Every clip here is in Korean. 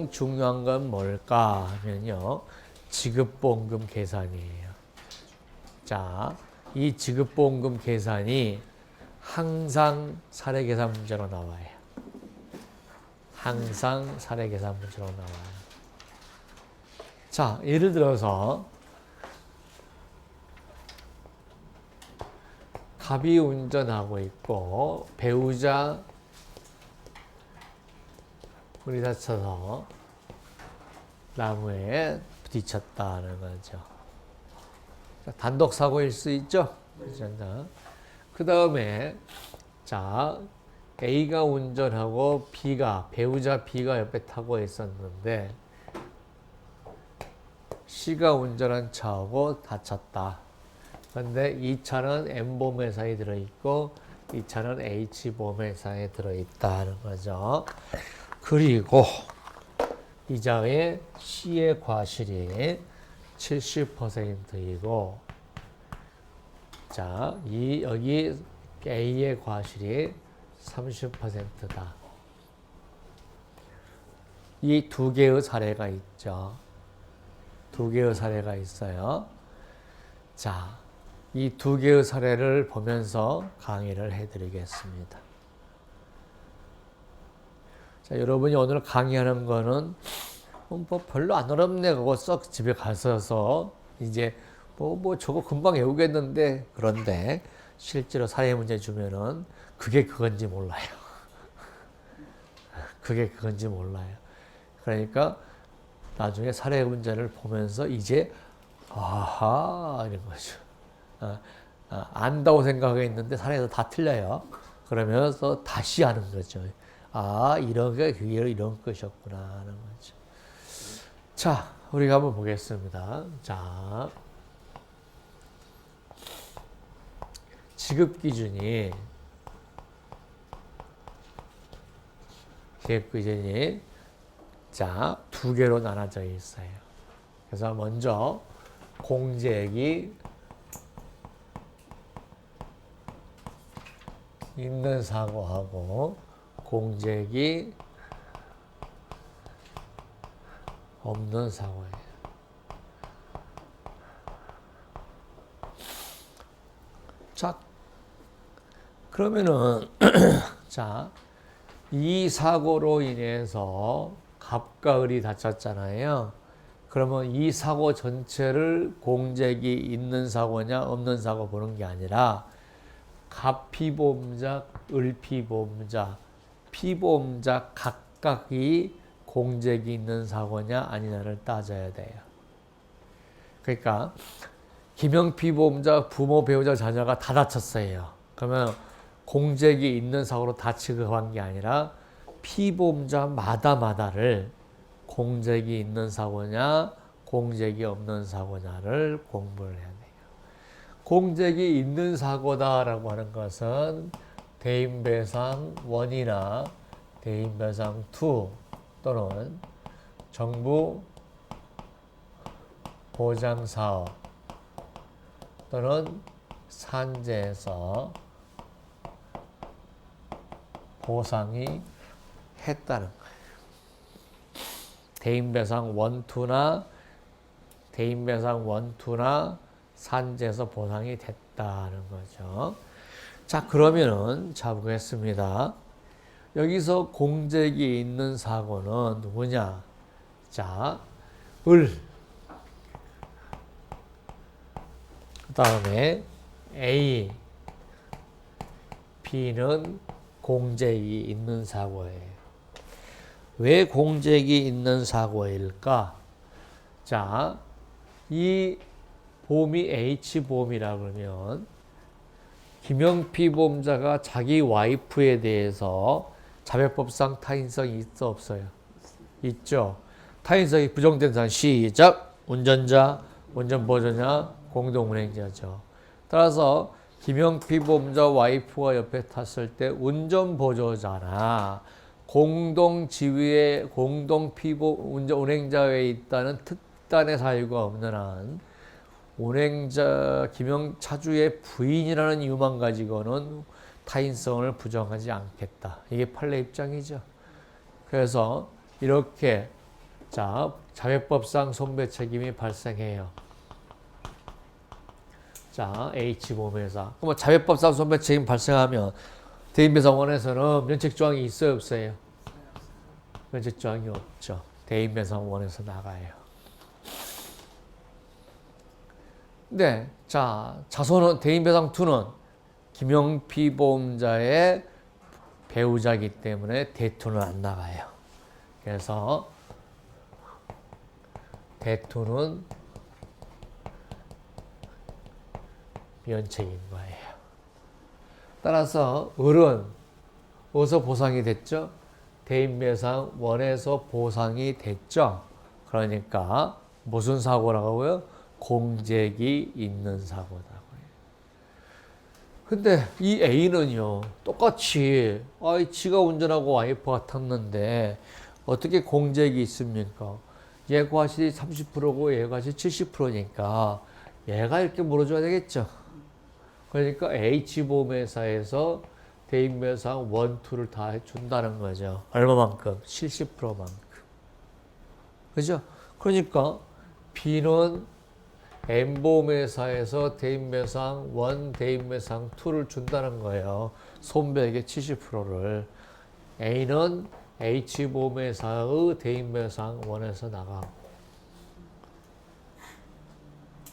가장 중요한 건 뭘까 하면요. 지급보험금 계산이에요. 자, 이 지급보험금 계산이 항상 사례계산 문제로 나와요. 항상 사례계산 문제로 나와요. 자, 예를 들어서 갑이 운전하고 있고 배우자 물이 다쳐서 나무에 부딪혔다는 거죠. 단독 사고일 수 있죠. 그 다음에 자 A가 운전하고 배우자 B가 옆에 타고 있었는데 C가 운전한 차하고 다쳤다. 그런데 이 차는 M보험회사에 들어있고 이 차는 H보험회사에 들어있다는 거죠. 그리고 이자의 C의 과실이 70%이고 자, 여기 A의 과실이 30%다. 이 두 개의 사례가 있죠. 두 개의 사례가 있어요. 자, 이 두 개의 사례를 보면서 강의를 해드리겠습니다. 자, 여러분이 오늘 강의하는 거는 뭐 별로 안 어렵네. 그거 썩 집에 가서 이제 뭐 저거 금방 외우겠는데 그런데 실제로 사회 문제 주면은 그게 그건지 몰라요. 그게 그건지 몰라요. 그러니까 나중에 사례 문제를 보면서 이제 아하 이런 거죠. 안다고 생각했는데 사례에서 다 틀려요. 그러면서 다시 하는 거죠. 아 이런 게 그게 이런 것이었구나 하는 거죠. 자, 우리가 한번 보겠습니다. 자, 지급 기준이 자, 두 개로 나눠져 있어요. 그래서 먼저 공제액이 있는 사고하고 공제액이 없는 사고예요. 자, 그러면은 자, 이 사고로 인해서 갑과 을이 다쳤잖아요. 그러면 이 사고 전체를 공제액이 있는 사고냐 없는 사고 보는 게 아니라 갑 피보험자, 을 피보험자, 피보험자 각각이 공제액이 있는 사고냐 아니냐를 따져야 돼요. 그러니까 김영 피보험자, 부모, 배우자, 자녀가 다 다쳤어요. 그러면 공제액이 있는 사고로 다 취급한 게 아니라 피보험자마다를 공제액이 있는 사고냐 공제액이 없는 사고냐를 공부를 해야 돼요. 공제액이 있는 사고다라고 하는 것은 대인배상 1이나 대인배상 2 또는 정부 보장사업 또는 산재에서 보상이 했다는 거예요. 대인배상 1, 2나 산재에서 보상이 됐다는 거죠. 자, 그러면은 자 보겠습니다. 여기서 공제액이 있는 사고는 누구냐? 자, 을. 그 다음에 A, B는 공제액이 있는 사고예요. 왜 공제액이 있는 사고일까? 자, 이 보험이 H보험이라 그러면 김영피 보험자가 자기 와이프에 대해서 자백법상 타인성이 있어 없어요? 있죠. 타인성이 부정된 사람 시작. 운전자, 운전보조자, 공동운행자죠. 따라서 김영피 보험자 와이프가 옆에 탔을 때 운전보조자나 공동지위에 운행자에 있다는 특단의 사유가 없는 한 운행자 차주의 부인이라는 이유만 가지고는 타인성을 부정하지 않겠다. 이게 판례 입장이죠. 그래서 이렇게 자, 자회법상 손배 책임이 발생해요. 자, H보험회사. 그럼 자회법상 손배 책임 발생하면 대인배상원에서는 면책조항이 있어요, 없어요? 면책조항이 없죠. 대인배상원에서 나가요. 네, 자, 자손은 대인배상2는 김영피 보험자의 배우자이기 때문에 대투는 안 나가요. 그래서 대투는 면책인 거예요. 따라서 을은 어디서 보상이 됐죠? 대인배상 원에서 보상이 됐죠. 그러니까 무슨 사고라고요? 공잭이 있는 사고다고요. 근데 이 A는요, 똑같이 지가 운전하고 와이프가 탔는데 어떻게 공잭이 있습니까? 얘 과실이 30%고 얘 과실이 70%니까 얘가 이렇게 물어줘야 되겠죠. 그러니까 H보험회사에서 대인배상 1, 2를 다 해준다는 거죠. 얼마만큼? 70%만큼. 그죠? 그러니까 B는 M보험회사에서 대인배상 1, 대인배상 2를 준다는 거예요. 손배액의 70%를. A는 H보험회사의 대인배상 1에서 나가고.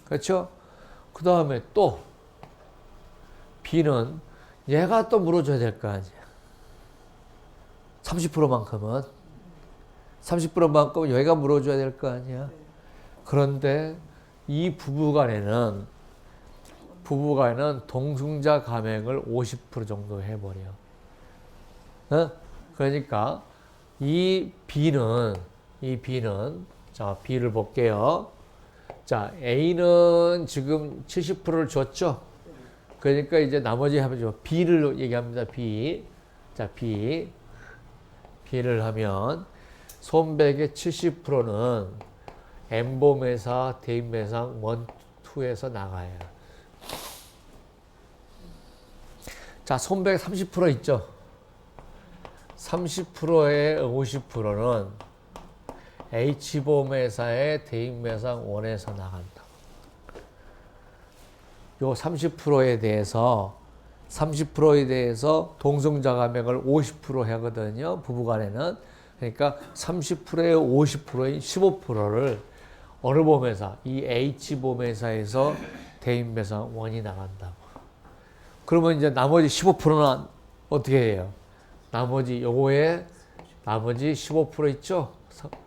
그렇죠? 그 다음에 또 B는 얘가 또 물어줘야 될 거 아니야. 30%만큼은. 30%만큼은 얘가 물어줘야 될 거 아니야. 그런데 이 부부간에는 동승자 감액을 50% 정도 해버려. 어? 그러니까 이 B는 자, B를 볼게요. 자, A는 지금 70%를 줬죠? 그러니까 이제 나머지 하면 B를 얘기합니다. B. 자, B를 하면 손배액의 70%는 M보험회사 대인배상 1, 2에서 나가요. 자, 손배액 30% 있죠? 30%의 50%는 H보험회사의 대인배상 1에서 나간다. 요 30%에 대해서 동승자 감액을 50% 하거든요. 부부간에는. 그러니까 30%의 50%인 15%를 어느 보험회사? 이 H보험회사에서 대인배상 1이 나간다고. 그러면 이제 나머지 15%는 어떻게 해요? 나머지 15% 있죠?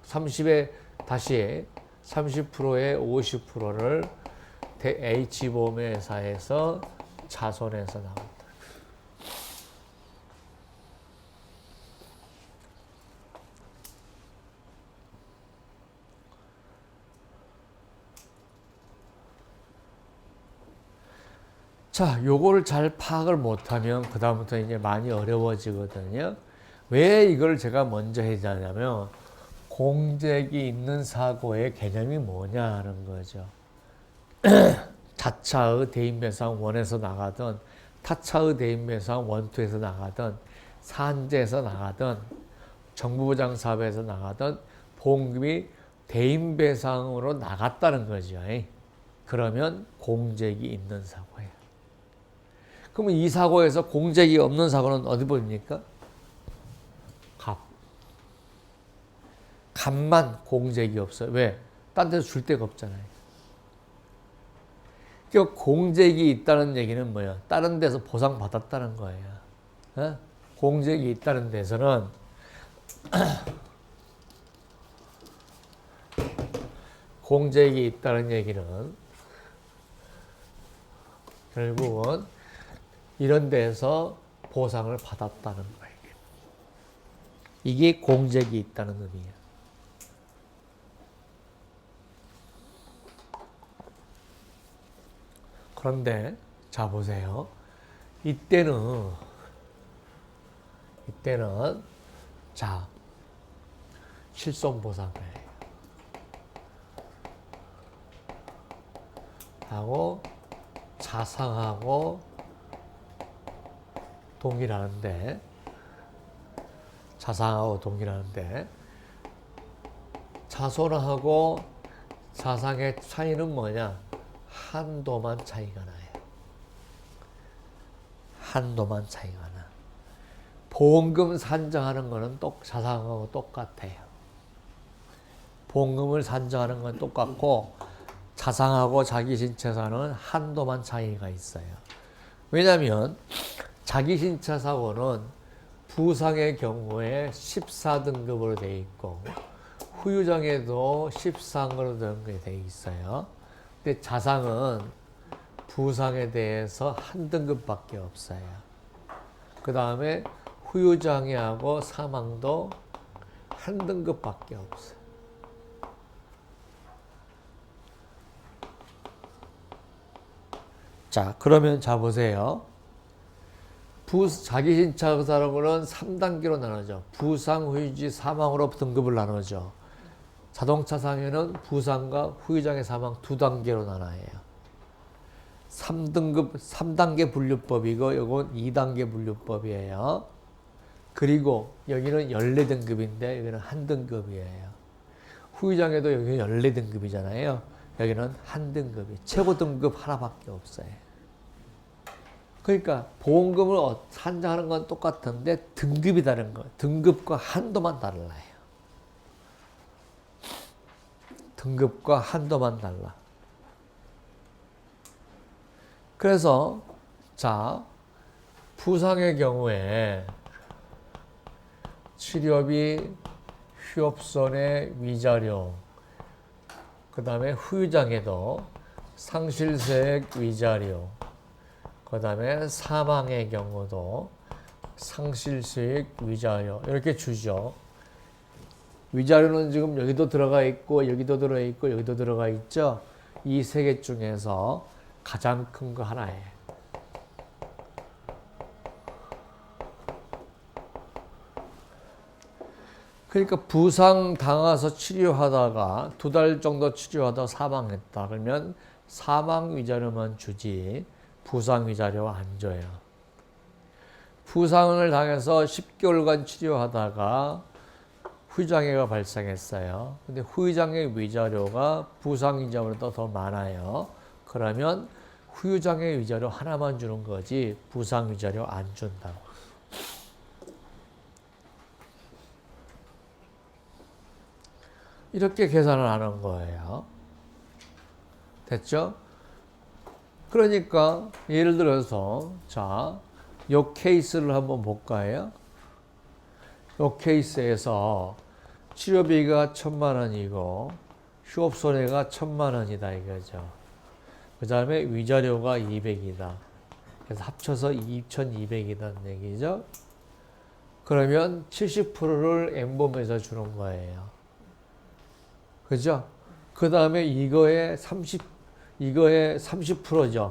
30에 다시 30%의 50%를 H보험회사에서 자손해서 나온다. 자, 요거를 잘 파악을 못하면 그다음부터 이제 많이 어려워지거든요. 왜 이걸 제가 먼저 해자냐면 공잭이 있는 사고의 개념이 뭐냐 하는 거죠. 자차의 대인배상 1에서 나가든 타차의 대인배상 1, 2에서 나가든 산재에서 나가든 정부보장 사업에서 나가든 보험금이 대인배상으로 나갔다는 거죠. 그러면 공잭이 있는 사고예요. 그러면 이 사고에서 공잭이 없는 사고는 어디 보입니까? 갑만 공잭이 없어요. 왜? 딴 데서 줄 데가 없잖아요. 그러니까 공잭이 있다는 얘기는 뭐예요? 다른 데서 보상받았다는 거예요. 어? 공잭이 있다는 데서는 공잭이 있다는 얘기는 결국은 이런 데서 보상을 받았다는 거예요. 이게 공잭이 있다는 의미예요. 그런데 자 보세요. 이때는 자 실손보상을 하고 자상하고 동일하는데 자손하고 자상의 차이는 뭐냐? 한도만 차이가 나요. 한도만 차이가 나. 보험금 산정하는 거는 자상하고 똑같아요. 보험금을 산정하는 건 똑같고 자상하고 자기신체사는 한도만 차이가 있어요. 왜냐하면 자기신체사고는 부상의 경우에 14등급으로 되어 있고 후유장애도 13으로 되어 있어요. 근데 자상은 부상에 대해서 한 등급밖에 없어요. 그 다음에 후유장애하고 사망도 한 등급밖에 없어요. 자, 그러면 자 보세요. 자기신체사고는 3단계로 나누죠. 부상, 후유지, 사망으로 등급을 나누죠. 자동차상에는 부상과 후유장애, 사망 2단계로 나눠요. 3단계 분류법이고 이건 2단계 분류법이에요. 그리고 여기는 14등급인데 여기는 1등급이에요. 후유장애도 여기는 14등급이잖아요. 여기는 1등급이 최고 등급 하나밖에 없어요. 그러니까 보험금을 산정하는 건 똑같은데 등급이 다른 거예요. 등급과 한도만 달라요. 등급과 한도만 달라. 그래서 자, 부상의 경우에 치료비, 휴업손해, 위자료, 그 다음에 후유장애도 상실세액, 위자료, 그 다음에 사망의 경우도 상실세액, 위자료 이렇게 주죠. 위자료는 지금 여기도 들어가 있고 여기도 들어가 있고 여기도 들어가 있죠. 이 세 개 중에서 가장 큰 거 하나예요. 그러니까 부상 당해서 치료하다가 2달 정도 치료하다 사망했다 그러면 사망 위자료만 주지 부상 위자료 안 줘요. 부상을 당해서 10개월간 치료하다가 후유장애가 발생했어요. 근데 후유장애 위자료가 부상 위자료보다 더 많아요. 그러면 후유장애 위자료 하나만 주는 거지 부상 위자료 안 준다고. 이렇게 계산을 하는 거예요. 됐죠? 그러니까 예를 들어서 자, 요 케이스를 한번 볼까요? 요 케이스에서 치료비가 1,000,000원이고 휴업손해가 1,000,000원이다 이거죠. 그 다음에 위자료가 200이다. 그래서 합쳐서 2,200이라는 얘기죠. 그러면 70%를 N범에서 주는 거예요. 그죠? 그 다음에 이거의 30%죠.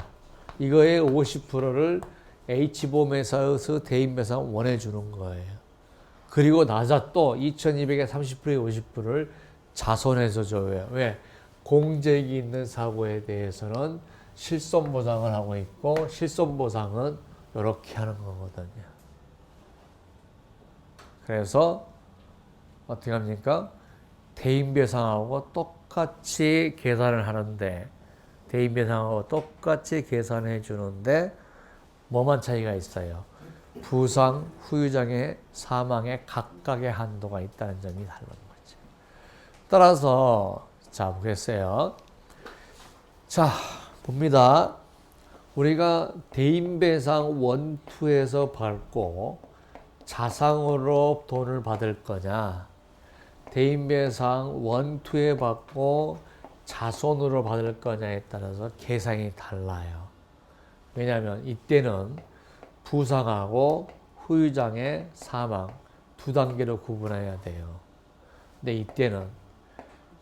이거의 50%를 H보험회사에서 대인배상 원해주는 거예요. 그리고 나자 또 2,200에 30%에 50%를 자손해서 줘요. 왜? 공적이 있는 사고에 대해서는 실손보상을 하고 있고 실손보상은 이렇게 하는 거거든요. 그래서 어떻게 합니까? 대인배상하고 똑같이 계산을 하는데 대인배상하고 똑같이 계산해 주는데 뭐만 차이가 있어요? 부상, 후유장애, 사망의 각각의 한도가 있다는 점이 다른 거죠. 따라서 자 보겠어요. 자 봅니다. 우리가 대인배상 1, 2에서 받고 자상으로 돈을 받을 거냐 대인배상 1, 2에 받고 자손으로 받을 거냐에 따라서 계산이 달라요. 왜냐하면 이때는 부상하고 후유장애, 사망 2단계로 구분해야 돼요. 근데 이때는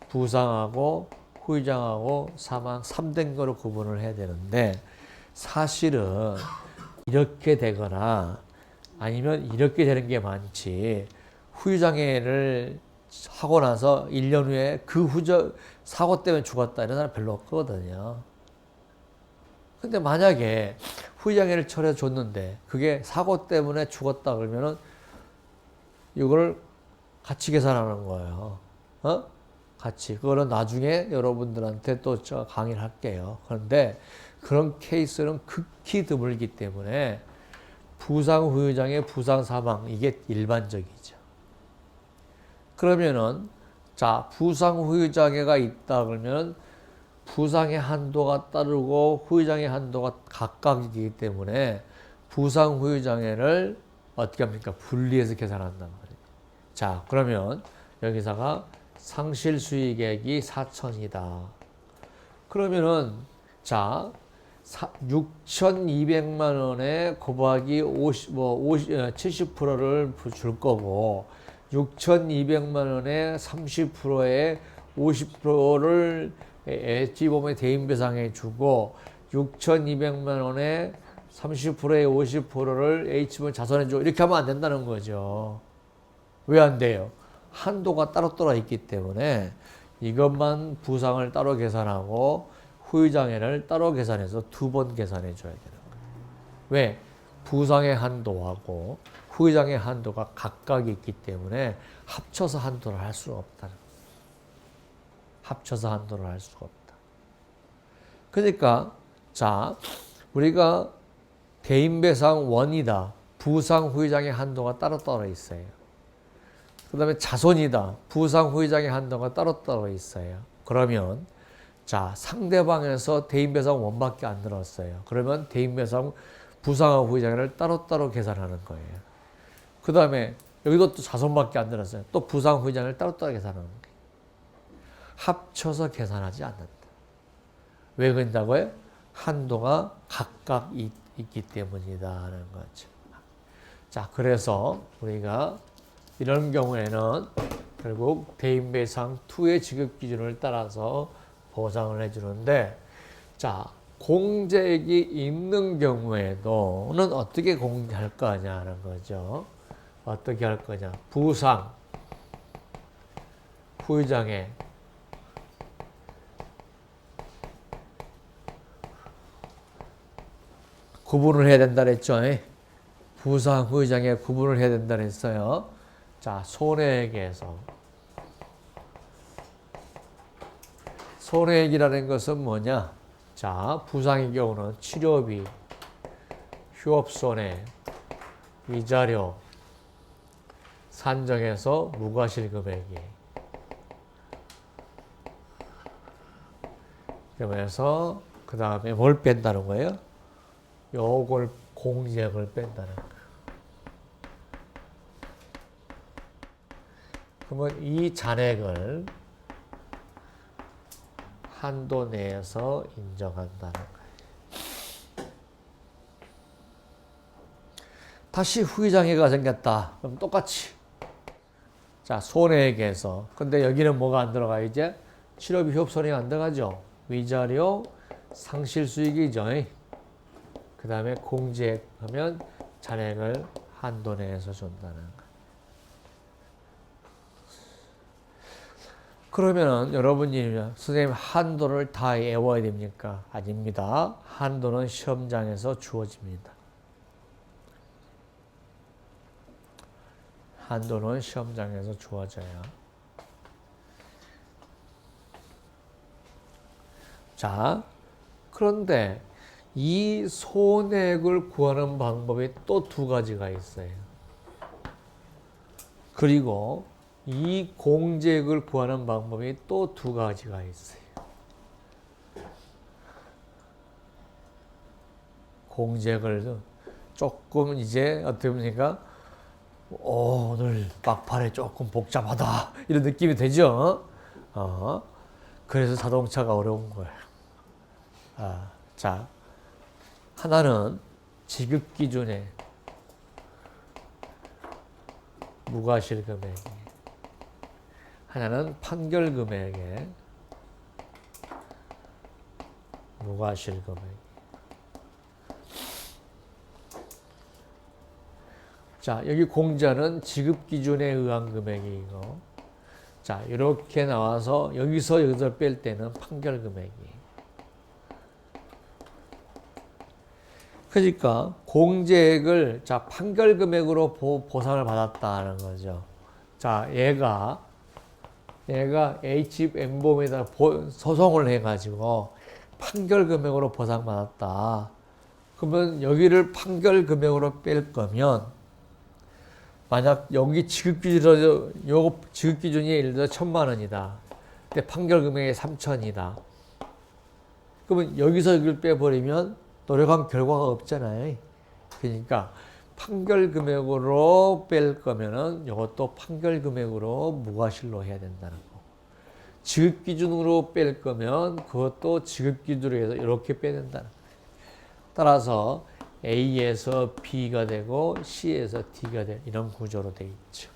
부상하고 후유장하고 사망 3단계로 구분을 해야 되는데 사실은 이렇게 되거나 아니면 이렇게 되는 게 많지 후유장애를 하고 나서 1년 후에 그 사고 때문에 죽었다 이런 사람 별로 없거든요. 근데 만약에 후유장애를 처리해 줬는데 그게 사고 때문에 죽었다 그러면은 이걸 같이 계산하는 거예요. 같이. 그거는 나중에 여러분들한테 또 저 강의를 할게요. 그런데 그런 케이스는 극히 드물기 때문에 부상 후유장애, 부상 사망 이게 일반적이죠. 그러면은 자, 부상 후유장애가 있다 그러면 부상의 한도가 따르고 후유장애 한도가 각각이기 때문에 부상 후유장애를 어떻게 합니까? 분리해서 계산한단 말이에요. 자, 그러면 여기서가 상실 수익액이 4천이다. 그러면은 자, 6,200만 원에 곱하기 70%를 줄 거고 6,200만 원에 30%에 50%를 엣지보험의 대인배상해 주고 6,200만 원에 30%에 50%를 H보험 자선해 주고 이렇게 하면 안 된다는 거죠. 왜 안 돼요? 한도가 따로 있기 때문에 이것만 부상을 따로 계산하고 후유장애를 따로 계산해서 두 번 계산해 줘야 되는 거예요. 왜? 부상의 한도하고 후유장애 한도가 각각 있기 때문에 합쳐서 한도를 할 수가 없다는 거예요. 합쳐서 한도를 할 수가 없다. 그러니까 자, 우리가 대인배상 원이다. 부상 후유장애 한도가 따로 있어요. 그 다음에 자손이다. 부상 후유장애 한도가 따로 있어요. 그러면 자, 상대방에서 대인배상 원밖에 안 들었어요. 그러면 대인배상 부상하고 후유장애를 따로 계산하는 거예요. 그 다음에 여기도 또 자손밖에 안 들었어요. 또 부상 후유장애를 따로 계산하는 거예요. 합쳐서 계산하지 않는다. 왜 그런다고요? 한도가 각각 있기 때문이다 하는 거죠. 자, 그래서 우리가 이런 경우에는 결국 대인배상 2의 지급 기준을 따라서 보상을 해주는데, 자, 공제액이 있는 경우에도는 어떻게 공제할 거냐 하는 거죠. 어떻게 할 거냐. 부상, 후유장애, 구분을 해야 된다 그랬죠. 부상, 후유장애 구분을 해야 된다 그랬어요. 자, 손해액에서. 손해액이라는 것은 뭐냐? 자, 부상의 경우는 치료비, 휴업손해, 위자료, 산정해서 무과실금액이. 그러면서 그 다음에 뭘 뺀다는 거예요? 요걸 공제액을 뺀다는 거예요. 그러면 이 잔액을 한도 내에서 인정한다는 거예요. 다시 후유장애가 생겼다. 그럼 똑같이. 자, 손해액에서. 근데 여기는 뭐가 안 들어가, 이제? 치료비 휴업손해가 안 들어가죠. 위자료, 상실수익이죠. 그 다음에 공제액 하면 잔액을 한도 내에서 준다는 거예요. 그러면은 여러분이 선생님 한도를 다 외워야 됩니까? 아닙니다. 한도는 시험장에서 주어집니다. 한도는 시험장에서 주어져요. 자, 그런데 이 손해액을 구하는 방법이 또 두 가지가 있어요. 그리고 이 공제액을 구하는 방법이 또 두 가지가 있어요. 공제액을 조금 이제 어떻게 보니까 오늘 막판에 조금 복잡하다 이런 느낌이 되죠. 그래서 자동차가 어려운 거예요. 자, 하나는 지급 기준에 무과실 금액이, 하나는 판결 금액에 무과실 금액. 자, 여기 공제는 지급 기준에 의한 금액이고, 자, 이렇게 나와서 여기서 뺄 때는 판결 금액이. 그러니까 공제액을 자, 판결 금액으로 보상을 받았다는 거죠. 자, 얘가 얘가 HM범에다 소송을 해가지고 판결 금액으로 보상받았다. 그러면 여기를 판결 금액으로 뺄 거면 만약 여기 지급 기준으로 요거 지급 기준이 예를 들어 1,000만 원이다. 근데 판결 금액이 3,000이다. 그러면 여기서 여기를 빼버리면 노력한 결과가 없잖아요. 그러니까 판결 금액으로 뺄 거면은 이것도 판결 금액으로 무과실로 해야 된다는 거. 지급 기준으로 뺄 거면 그것도 지급 기준으로 해서 이렇게 빼낸다는 거. 따라서 A에서 B가 되고 C에서 D가 되는 이런 구조로 되어 있죠.